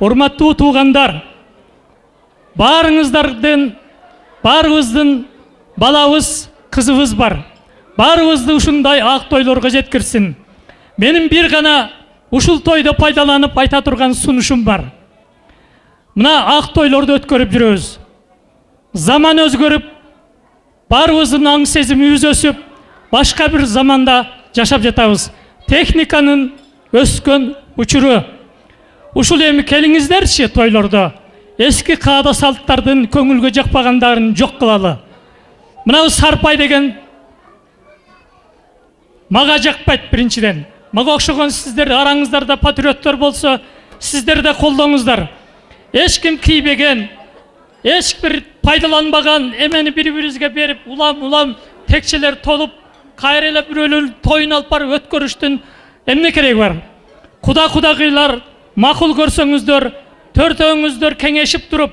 урматтуу туугандар, баарыңыздын балабыз, кызыбыз бар. Баарыбызды ушундай ак тойлорго жеткирсин. Менин бир гана ушул тойду пайдаланып айта турган сунушум бар. Мына ак тойлорду өткөрүп жүрөбүз. Заман өзгөрүп, баарыбыздын аң сезимибиз өсүп, башка бир заманда жашап жатабыз. Техниканын өскөн учуру. Ушул эми келиңиздерчи тойлордо эски каада салттардын көңүлгө жакпагандарын жок кылалы. Мына сарпай деген мага жакпайт биринчиден. Мага окшогон сиздер араңыздарда патриоттор болсо, сиздер да колдоңуздар. Эч ким кийбеген, эч бир пайдаланбаган эмени бири-бирибизге берип, улам текчелер толуп, кайра эле бирөөлөр тойун алып барып өткөрүштүн эмне кереги бар? Кудагыйлар макул көрсөңүздөр, төртөөңүздөр кеңешип туруп,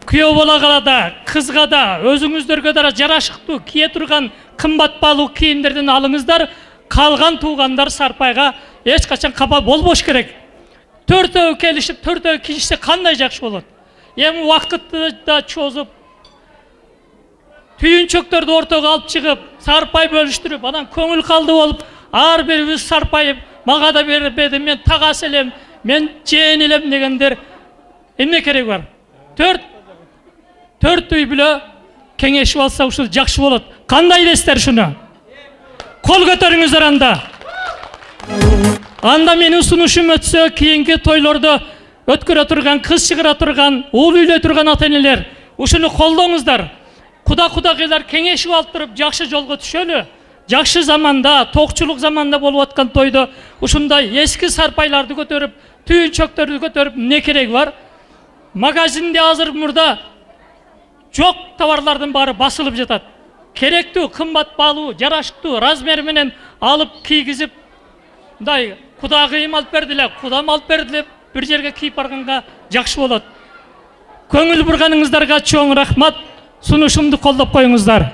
күйөө бола калада, кызга да, өзүңүздөргө да жарашыктуу кие турган кымбат баалуу кийимдерден алыңыздар. Калган туугандар сарпайга эч качан капа болбош керек. Төртөө келишип, төртөө кийишсе кандай жакшы болот. Эми убакытты да чозуп, түйүнчөктөрдү ортого алып чыгып, сарпай бөлүштүрүп, анан көңүл калды болуп, ар бирибиз сарпайып, мага да бербеди, мен тагас элем, мен жээн элем дегендер эмне кереги бар? Төрт үй бүлө кеңешип алса ушул жакшы болот. Кандай дейсиздер шуну? Кол көтөрүңүздөр анда. Анда менин сунушум өтсө, кийинки тойлордо өткөрө турган, кыз чыгыра турган, уул үйлөй турган ата-энелер, ушуну колдоңуздар. Кудагыйлар кеңешип алып туруп, жакшы жолго түшөлү. Жакшы заманда, токчулук заманда болуп аткан тойдо ушундай эски сарпайларды көтөрүп, түйүнчөктөрдү көтөрүп эмне кереги бар? Магазинде азыр мурда жок товарлардын баары басылып жатат. Керектүү, кымбат баалуу, жарашыктуу размери менен алып кийгизип, мындай кудагыйым алып бердиле, кудам алып бердиле, бир жерге кийип барганга жакшы болот. Көңүл бурганыңыздарга чоң рахмат. Сунушумду колдоп коюңуздар.